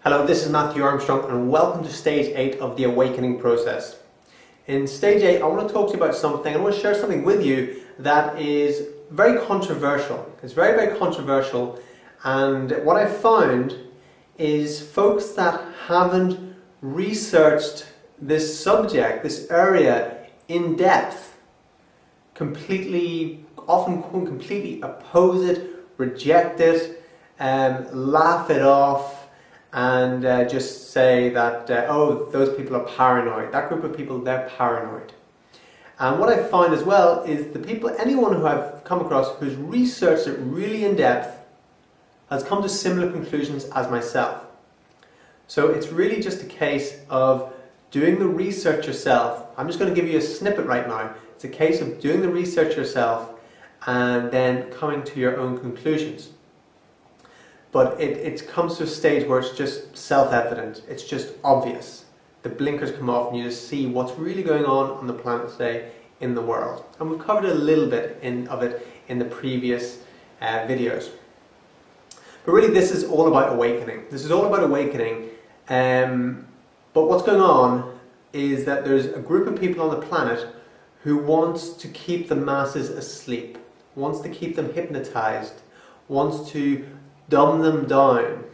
Hello, this is Matthew Armstrong and welcome to stage 8 of the awakening process. In stage 8 I want to talk to you about something, I want to share something with you that is very controversial. It's very controversial, and what I found is folks that haven't researched this subject, this area in depth, often completely oppose it, reject it, laugh it off, and just say that, oh, those people are paranoid. That group of people, they're paranoid. And what I find as well is anyone who I've come across who's researched it really in depth has come to similar conclusions as myself. So it's really just a case of doing the research yourself. I'm just going to give you a snippet right now. It's a case of doing the research yourself and then coming to your own conclusions. But it comes to a stage where it's just self-evident, it's just obvious. The blinkers come off and you just see what's really going on the planet today, in the world. And we've covered a little bit of it in the previous videos. But really this is all about awakening. This is all about awakening. But what's going on is that there's a group of people on the planet who wants to keep the masses asleep, wants to keep them hypnotized, wants to dumb them down.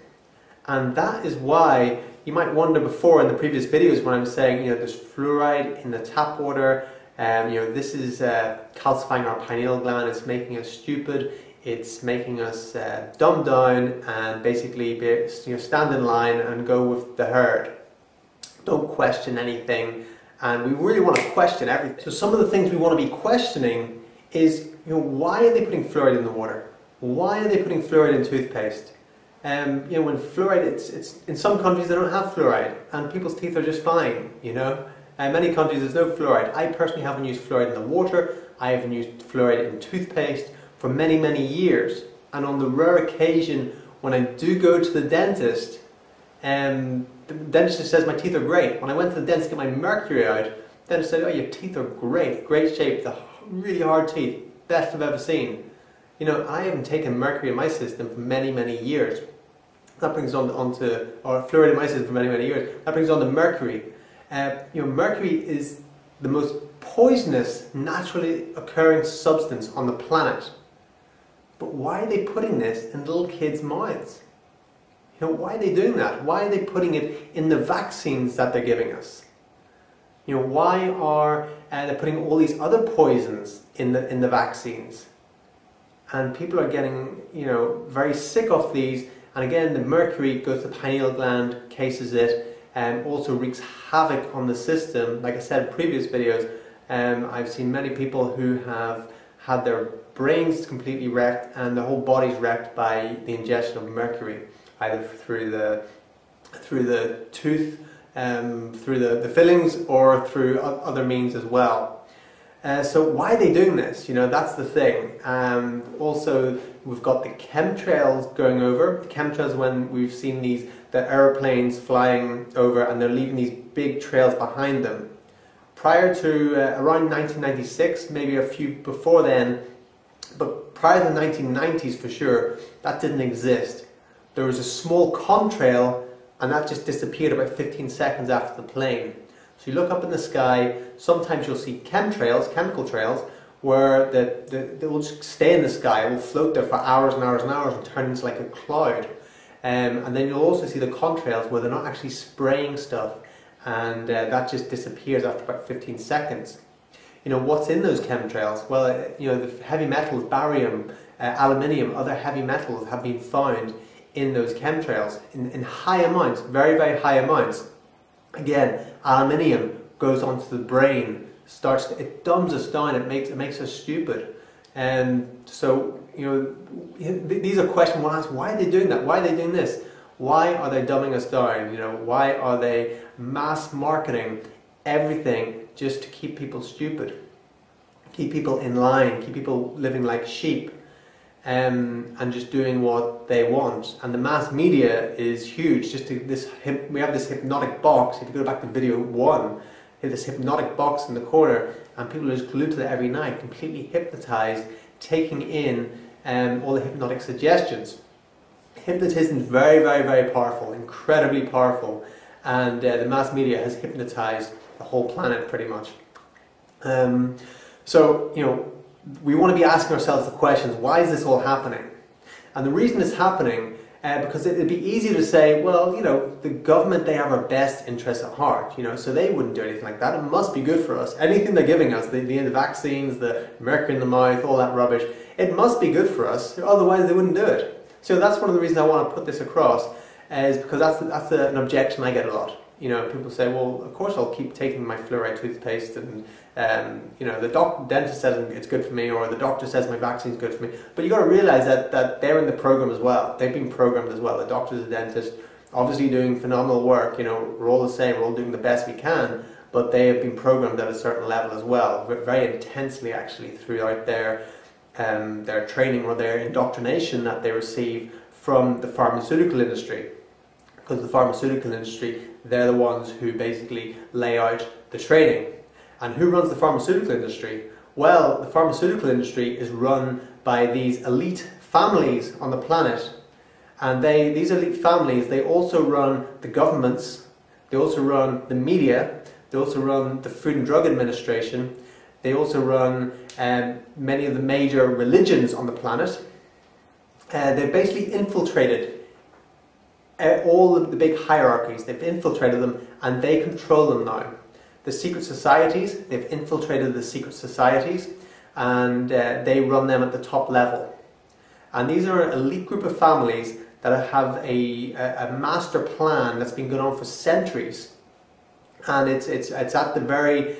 And that is why you might wonder before in the previous videos when I was saying, there's fluoride in the tap water, this is calcifying our pineal gland, it's making us stupid, it's making us dumb down and basically stand in line and go with the herd. Don't question anything, and we really want to question everything. So some of the things we want to be questioning is, why are they putting fluoride in the water? Why are they putting fluoride in toothpaste? When fluoride, it's in some countries they don't have fluoride and people's teeth are just fine, In many countries there's no fluoride. I personally haven't used fluoride in the water, I haven't used fluoride in toothpaste for many years. And on the rare occasion when I do go to the dentist, the dentist just says my teeth are great. When I went to the dentist to get my mercury out, the dentist said, oh, your teeth are great shape, the really hard teeth, best I've ever seen. I haven't taken mercury in my system for many years. That brings or fluoride in my system for many years. That brings on to mercury. Mercury is the most poisonous, naturally occurring substance on the planet. But why are they putting this in little kids' mouths? Why are they doing that? Why are they putting it in the vaccines that they're giving us? Why are they putting all these other poisons in the vaccines? And people are getting, very sick of these. And again, the mercury goes to the pineal gland, cases it, and also wreaks havoc on the system. Like I said in previous videos, I've seen many people who have had their brains completely wrecked and their whole bodies wrecked by the ingestion of mercury, either through the tooth, through the fillings, or through other means as well. So why are they doing this? That's the thing. Also, we've got the chemtrails going over. The chemtrails, when we've seen the aeroplanes flying over and they're leaving these big trails behind them. Prior to around 1996, maybe a few before then, but prior to the 1990s for sure, that didn't exist. There was a small contrail and that just disappeared about 15 seconds after the plane. So you look up in the sky, sometimes you'll see chemtrails, chemical trails, where they will just stay in the sky, it will float there for hours and hours and hours and turn into like a cloud. And then you'll also see the contrails where they're not actually spraying stuff, and that just disappears after about 15 seconds. What's in those chemtrails? Well, the heavy metals, barium, aluminium, other heavy metals have been found in those chemtrails in high amounts, very high amounts. Again, aluminium goes onto the brain, it dumbs us down, it makes us stupid. And so, these are questions one asks, why are they doing that? Why are they doing this? Why are they dumbing us down? Why are they mass marketing everything just to keep people stupid? Keep people in line, keep people living like sheep, and just doing what they want. And the mass media is huge. We have this hypnotic box. If you go back to video 1, you have this hypnotic box in the corner, and people are just glued to that every night, completely hypnotized, taking in all the hypnotic suggestions. Hypnotism is very, very, very powerful, incredibly powerful, and the mass media has hypnotized the whole planet pretty much. So, you know, we want to be asking ourselves the questions, why is this all happening? And the reason it's happening, because it'd be easy to say, well, you know, the government, they have our best interests at heart, you know, so they wouldn't do anything like that. It must be good for us. Anything they're giving us, the vaccines, the mercury in the mouth, all that rubbish, it must be good for us, otherwise they wouldn't do it. So that's one of the reasons I want to put this across, is because that's an objection I get a lot. You know, people say, well, of course I'll keep taking my fluoride toothpaste, and you know, the dentist says it's good for me, or the doctor says my vaccine is good for me. But you got to realize that they're in the program as well. They've been programmed as well. The doctors, the dentists, obviously doing phenomenal work. You know, we're all the same. We're all doing the best we can. But they have been programmed at a certain level as well, very intensely actually, throughout their training or their indoctrination that they receive from the pharmaceutical industry. Because the pharmaceutical industry, they're the ones who basically lay out the training. And who runs the pharmaceutical industry? Well, the pharmaceutical industry is run by these elite families on the planet. And these elite families, they also run the governments, they also run the media, they also run the Food and Drug Administration, they also run many of the major religions on the planet. They've basically infiltrated all of the big hierarchies. They've infiltrated them and they control them now. The secret societies, they've infiltrated the secret societies, and they run them at the top level. And these are an elite group of families that have a master plan that's been going on for centuries. And it's at the very,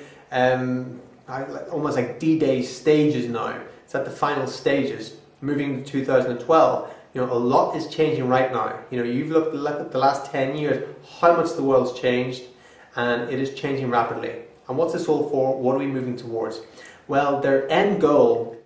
almost like D-Day stages now. It's at the final stages, moving to 2012. You know, a lot is changing right now. You know, you've looked at the last 10 years, how much the world's changed, and it is changing rapidly. And what's this all for? What are we moving towards? Well, their end goal